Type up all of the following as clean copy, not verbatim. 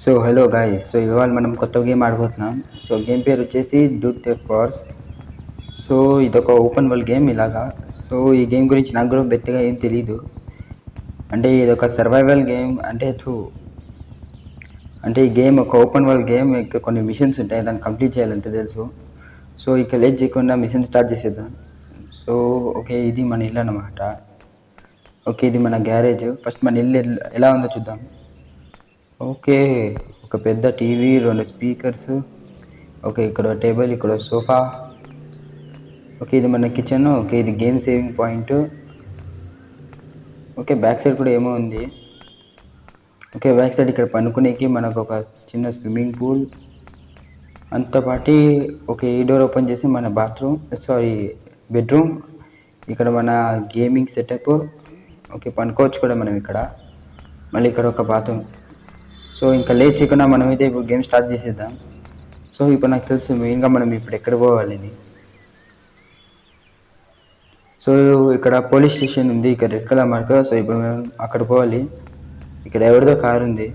So hello guys, so ఇవాళ మనం కొత్త గేమ్ ఆడబోతున్నాం. సో గేమ్ పేరు వచ్చేసి డూట్ థెఫ్ట్ వార్స్. సో ఇదొక ఓపెన్ వరల్డ్ గేమ్ ఇలాగా. సో ఈ గేమ్ గురించి నాకు కూడా బెత్తగా ఏం తెలీదు. అంటే ఇదొక సర్వైవల్ గేమ్. అంటే ఈ గేమ్ ఒక ఓపెన్ వరల్డ్ గేమ్. ఇక్కడ కొన్ని మిషన్స్ ఉంటాయి, దాన్ని కంప్లీట్ చేయాలంతే తెలుసు. సో ఇక లేట్ చేయకుండా మిషన్ స్టార్ట్ చేసేద్దాం. సో ఓకే, ఇది మన ఇల్లు అన్నమాట. ఓకే, ఇది మన గ్యారేజ్. ఫస్ట్ మన ఇల్లు ఎలా ఉందో చూద్దాం. ఓకే, ఒక పెద్ద టీవీ, 2 స్పీకర్స్. ఓకే, ఇక్కడ టేబుల్, ఇక్కడ సోఫా. ఓకే, ఇది మన కిచెన్. ఓకే, ఇది game saving point. Okay, back side కూడా ఏమో ఉంది. ఓకే, బ్యాక్ సైడ్ ఇక్కడ పనుకునేకి మనకు ఒక చిన్న స్విమ్మింగ్ పూల్ అంతా పాటి. ఓకే, ఈ డోర్ ఓపెన్ చేసి మన బెడ్రూమ్. ఇక్కడ మన గేమింగ్ సెటప్. ఓకే, పనుకోవచ్చు కూడా మనం ఇక్కడ. మళ్ళీ ఇక్కడ ఒక బాత్రూమ్. సో ఇంకా లేచికుండా మనమైతే ఇప్పుడు గేమ్ స్టార్ట్ చేసేద్దాం. సో ఇప్పుడు నాకు తెలుసు మెయిన్గా మనం ఇప్పుడు ఎక్కడ పోవాలని. సో ఇక్కడ పోలీస్ స్టేషన్ ఉంది, ఇక్కడ రెడ్ కలర్ మార్క్. సో ఇప్పుడు మేము అక్కడ పోవాలి. ఇక్కడ ఎవరిదో కారు ఉంది,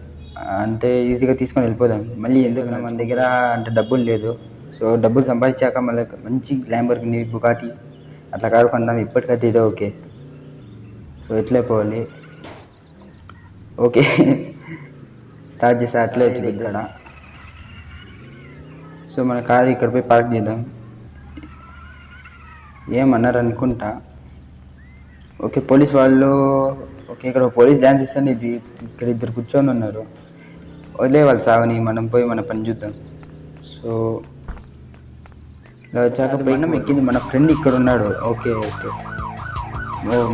అంటే ఈజీగా తీసుకొని వెళ్ళిపోదాం. మళ్ళీ ఎందుకంటే మన దగ్గర అంటే డబ్బులు లేదు. సో డబ్బులు సంపాదించాక మళ్ళీ మంచి ల్యాంబోర్గిని, బుగాటి అట్లా కారు కొందాం. ఇప్పటికైతే ఇదే ఓకే. సో ఎట్లే పోవాలి. ఓకే, స్టార్ట్ చేస్తే అట్లే వచ్చింది ఇక్కడ. సో మన కారు ఇక్కడ పోయి పార్క్ చేద్దాం. ఏమన్నారు అనుకుంటా. ఓకే, పోలీస్ వాళ్ళు. ఓకే, ఇక్కడ పోలీస్ డ్యాన్స్ ఇస్తాను. ఇది ఇక్కడ ఇద్దరు కూర్చొని ఉన్నారు. వదిలే వాళ్ళు సావని, మనం పోయి మన పని చూద్దాం. సో ఇలా వచ్చాక పైన ఎక్కింది మన ఫ్రెండ్ ఇక్కడ ఉన్నాడు. ఓకే ఓకే,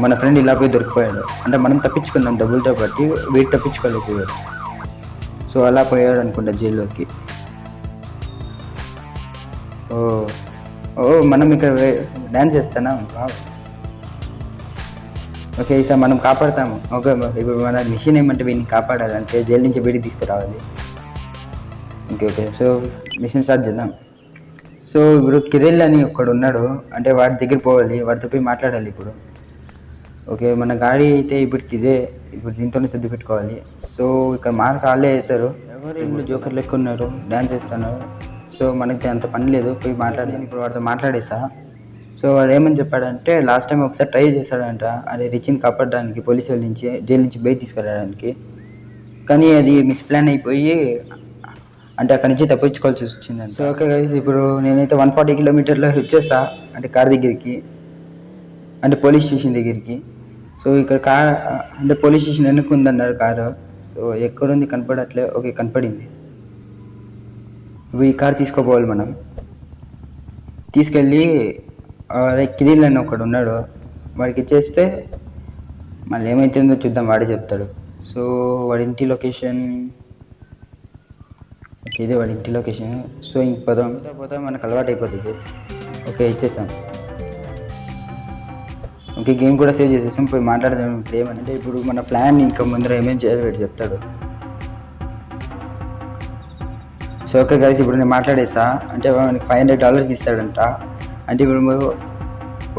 మన ఫ్రెండ్ ఇలా పోయి దొరికిపోయాడు. అంటే మనం తప్పించుకున్నాం డబ్బులతో బట్టి, వీటి తప్పించుకోలేకపోయాడు. సో అలా పోయాడు అనుకుంటా జైల్లోకి. ఓ మనం ఇక్కడ డ్యాన్స్ చేస్తానా? ఓకే, ఈసారి మనం కాపాడుతాము. ఓకే, ఇప్పుడు మన మిషన్ ఏమంటే వీడిని కాపాడాలి, అంటే జైలు నుంచి బయటికి తీసుకురావాలి. Okay okay, so mission start చేద్దాం. సో ఇప్పుడు కిరిల్ అని ఒకడు ఉన్నాడు, అంటే వాడి దగ్గర పోవాలి, వాడితో పోయి మాట్లాడాలి ఇప్పుడు. ఓకే, మన గాడి అయితే ఇప్పుడు దీంతోనే సర్ది పెట్టుకోవాలి. సో ఇక్కడ మార్క్ వాళ్ళే వేస్తారు. ఎవరు రెండు జోకర్లు ఎక్కువ ఉన్నారు, డ్యాన్స్ చేస్తున్నారు. సో మనకి అంత పని లేదు, పోయి మాట్లాడాను. ఇప్పుడు వాడితో మాట్లాడేసా. సో వాడు ఏమని చెప్పాడంటే, లాస్ట్ టైం ఒకసారి ట్రై చేశాడంట అది రిచిని కాపాడడానికి, పోలీసు వాళ్ళ నుంచి జైలు నుంచి బయట తీసుకురావడానికి. కానీ అది మిస్ప్లాన్ అయిపోయి, అంటే అక్కడి నుంచి తప్పించుకోవాల్సి వచ్చిందంట. సో ఓకే గైస్, ఇప్పుడు నేనైతే 140 కిలోమీటర్లో వచ్చేసా, అంటే కార్ దగ్గరికి, అంటే పోలీస్ స్టేషన్ దగ్గరికి. సో ఇక్కడ అంటే పోలీస్ స్టేషన్ వెనక్కి ఉందన్నారు కారు. సో ఎక్కడుంది కనపడట్లే. ఓకే, కనపడింది. ఈ కార్ తీసుకోపోవాలి మనం. తీసుకెళ్ళి కిరిల్ అని ఒకడు ఉన్నాడు, వాడికి ఇచ్చేస్తే మళ్ళీ ఏమైతుందో చూద్దాం, వాడే చెప్తాడు. సో వాడి ఇంటి లొకేషన్. ఓకే, ఇదే వాడి ఇంటి లొకేషన్. సో ఇంక పోతాం మనకు అలవాటు అయిపోతుంది. ఓకే, ఇచ్చేసాం. ఓకే, గేమ్ కూడా సేవ్ చేసేసాం. పోయి మాట్లాడదాం. ఇప్పుడు ఏమంటే, ఇప్పుడు మన ప్లాన్ ఇంకా ముందర ఏమేమి చేయాలి వీడు చెప్తాడు. సో ఓకే గైస్, ఇప్పుడు నేను మాట్లాడేసా. అంటే మనకి $500 ఇస్తాడంట. అంటే ఇప్పుడు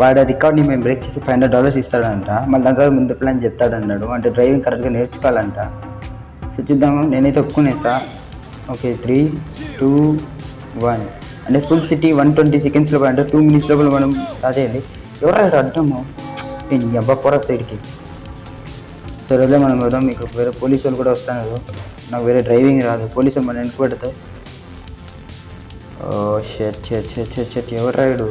వాడి రికార్డ్ని మేము బ్రేక్ చేసి $500 ఇస్తాడంట. మళ్ళీ దాని తర్వాత ముందు ప్లాన్ చెప్తాడన్నాడు, అంటే డ్రైవింగ్ కరెక్ట్గా నేర్చుకోవాలంట. సో చూద్దాము. నేనైతే ఒప్పుకునేసా. ఓకే, 3, 2, 1. అంటే ఫుల్ సిటీ 120 సెకండ్స్ లోపల, అంటే 2 minutes లోపల మనం అదేండి. ఎవరైనా అడ్డము నేను అబ్బా పోరా సైడ్కి. సో రోజు మనం వద్దాం. మీకు వేరే పోలీసు వాళ్ళు కూడా వస్తున్నారు. నాకు వేరే డ్రైవింగ్ రాదు, పోలీసు వాళ్ళు మనం వెనక్కి పెడతాయి. షెట్ ఎవరు రాయుడు.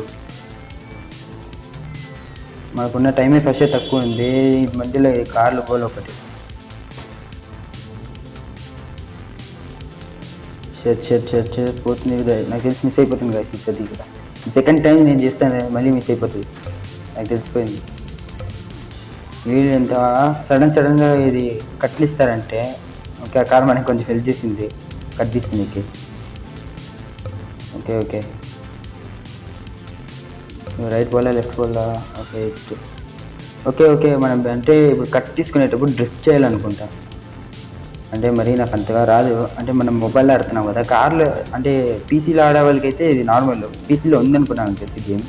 మనకున్న టైమే ఫస్ట్ తక్కువ ఉంది. ఈ మధ్యలో కార్లు పోలు ఒకటి. షెట్ పోతుంది. నాకు తెలిసి మిస్ అయిపోతుంది కదా సిక్స్ కూడా. సెకండ్ టైం నేను చేస్తాను, మళ్ళీ మిస్ అయిపోతుంది, నాకు తెలిసిపోయింది. వీళ్ళు ఎంత సడన్గా ఇది కట్లు ఇస్తారంటే. ఓకే, ఆ కార్ మనకి కొంచెం హెల్ప్ చేసింది కట్ తీసుకునేకి. ఓకే ఓకే, రైట్ పోలా లెఫ్ట్ పోలా. ఓకే ఓకే ఓకే, మనం అంటే ఇప్పుడు కట్ తీసుకునేటప్పుడు డ్రిఫ్ట్ చేయాలనుకుంటా. అంటే మరి నాకు అంతగా రాదు, అంటే మనం మొబైల్లో ఆడుతున్నాం కదా. కార్లో అంటే పీసీలో ఆడే వాళ్ళకి అయితే ఇది నార్మల్, పీసీలో ఉందనుకున్నాను తెలిసి గేమ్.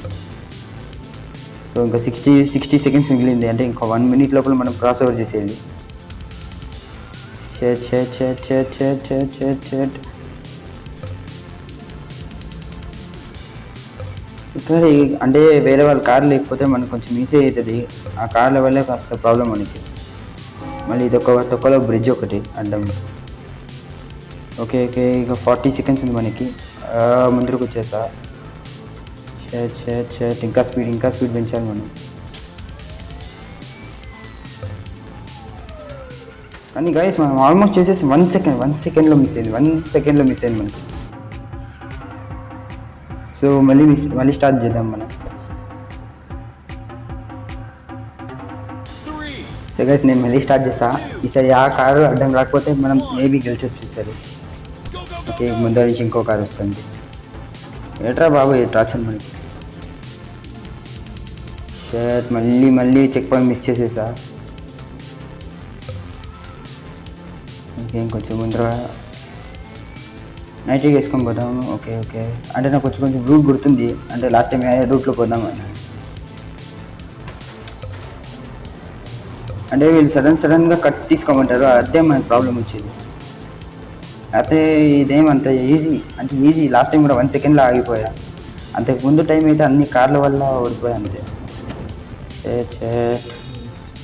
సో ఇంకా 60 సెకండ్స్ మిగిలింది, అంటే ఇంకా 1 minute లోపల మనం క్రాస్ ఓవర్ చేసేది. షేట్. ఇక్కడ అంటే వేరే వాళ్ళ కార్ లేకపోతే మనకు కొంచెం ఈజీ అవుతుంది. ఆ కార్ల వల్లే కాస్త ప్రాబ్లం మనకి. మళ్ళీ ఇదొక తొక్కలో బ్రిడ్జ్ ఒకటి అడ్డం. ఓకే ఇక 40 సెకండ్స్ ఉంది మనకి. ముందుకు వచ్చేసా. షేట్ ఇంకా స్పీడ్ పెంచాలి మనం. కానీ గైస్ మనం ఆల్మోస్ట్ చేసేసి 1 సెకండ్లో మిస్ అయింది మనకి. సో మళ్ళీ స్టార్ట్ చేద్దాం మనం. సో గైస్ నేను మళ్ళీ స్టార్ట్ చేస్తా. ఈసారి ఆ కారు అడ్డం రాకపోతే మనం మేబీ గెలిచొచ్చు ఈసారి. ఓకే ముందు నుంచి ఇంకో కారు వస్తుంది. ఏట్రా బాబు వచ్చాను మనకి. షేట్ మళ్ళీ చెక్ పాయింట్ మిస్ చేసేసా. ఇంకేం కొంచెం ముందర నైట్గా వేసుకొని పోదాము. ఓకే అంటే నాకు కొంచెం రూట్ గుర్తుంది. అంటే లాస్ట్ టైం ఏ రూట్లో పోదాము అని. అంటే వీళ్ళు సడన్గా కట్ తీసుకోమంటారు. అదే మనకి ప్రాబ్లం వచ్చేది. అయితే ఇదేమంత ఈజీ లాస్ట్ టైం కూడా 1 సెకండ్లో ఆగిపోయా. అంతకు ముందు టైం అయితే అన్ని కార్ల వల్ల ఓడిపోయా అంతే.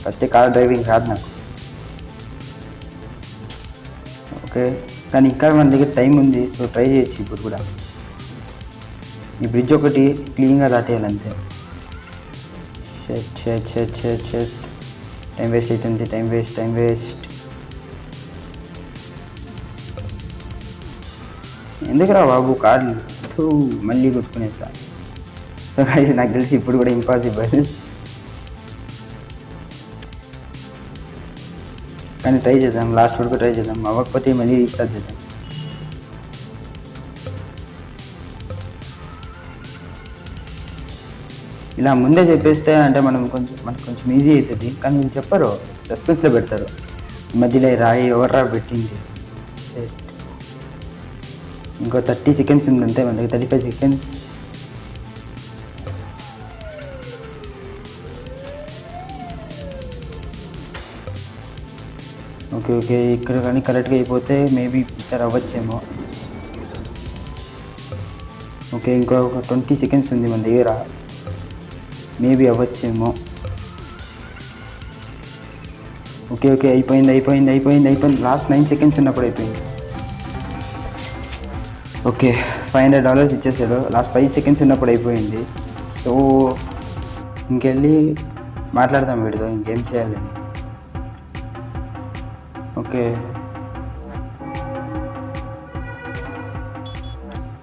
ఫస్ట్ కార్ డ్రైవింగ్ రాదు నాకు. ఓకే కానీ ఇంకా మన దగ్గర టైం ఉంది. సో ట్రై చేయొచ్చు ఇప్పుడు కూడా. ఈ బ్రిడ్జ్ ఒకటి క్లీన్గా దాటేయాలంతే. షెట్ టైం వేస్ట్ అవుతుంది. టైం వేస్ట్ ఎందుకురా బాబు కార్లు మళ్ళీ కొట్టుకునేసా. సో గైస్ నాకు తెలిసి ఇప్పుడు కూడా ఇంపాసిబుల్. కానీ ట్రై చేద్దాం. లాస్ట్ వరకు ట్రై చేద్దాం. అవ్వకపోతే మళ్ళీ రీస్టార్ట్ చేద్దాం. ఇలా ముందే చెప్పేస్తే అంటే మనకు కొంచెం ఈజీ అవుతుంది. కానీ వీళ్ళు చెప్పరు, సస్పెన్స్లో పెడతారు. మధ్యలో రాయి ఎవర్రా పెట్టింది. ఇంకో 30 సెకండ్స్ ఉంది అంతే మన దగ్గర. 35 సెకండ్స్. ఓకే ఇక్కడ కానీ కరెక్ట్గా అయిపోతే మేబీ ఈసారి అవ్వచ్చేమో. ఓకే ఇంకో 20 సెకండ్స్ ఉంది మన దగ్గర. మేబీ అవ్వచ్చేమో. ఓకే అయిపోయింది. లాస్ట్ 9 సెకండ్స్ ఉన్నప్పుడు అయిపోయింది. ఓకే $500 ఇచ్చేసాడు. లాస్ట్ 5 సెకండ్స్ ఉన్నప్పుడు అయిపోయింది. సో ఇంకెళ్ళి మాట్లాడదాం వీడితో ఇంకేం చేయాలి. ఓకే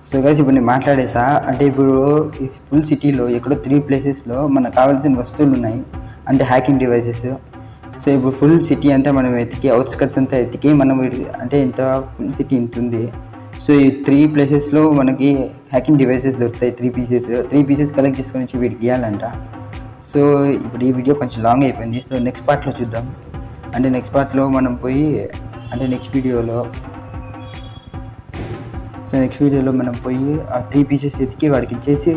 సో గైస్ ఇప్పుడు నేను మాట్లాడేసా. అంటే ఇప్పుడు ఈ ఫుల్ సిటీలో ఎక్కడో 3 ప్లేసెస్లో మనకు కావాల్సిన వస్తువులు ఉన్నాయి. అంటే హ్యాకింగ్ డివైసెస్. సో ఇప్పుడు ఫుల్ సిటీ అంతా మనం ఎతికి అవుట్స్కట్స్ అంతా ఎతికి మనం అంటే ఇంత ఫుల్ సిటీ ఇంత ఉంది. సో ఈ 3 ప్లేసెస్లో మనకి హ్యాకింగ్ డివైసెస్ దొరుకుతాయి. 3 పీసెస్ కలెక్ట్ చేసుకొని వచ్చి వీటికి ఇవ్వాలంట. సో ఇప్పుడు ఈ వీడియో కొంచెం లాంగ్ అయిపోయింది. సో నెక్స్ట్ పార్ట్లో చూద్దాం. అంటే నెక్స్ట్ పార్ట్లో మనం పోయి అంటే నెక్స్ట్ వీడియోలో మనం పోయి ఆ 3 పీసెస్ ఎతికి వాడికి ఇచ్చేసి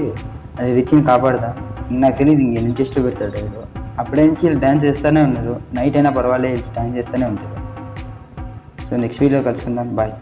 అది రిచ్ని కాపాడదాం. నాకు తెలియదు ఇంక ఇంట్రెస్ట్లో పెడతాడు వీడు. అప్పుడేంచి వీళ్ళు డ్యాన్స్ చేస్తూనే ఉన్నారు. నైట్ అయినా పర్వాలేదు డ్యాన్స్ చేస్తూనే ఉంటారు. సో నెక్స్ట్ వీడియో కలుసుకుందాం. బాయ్.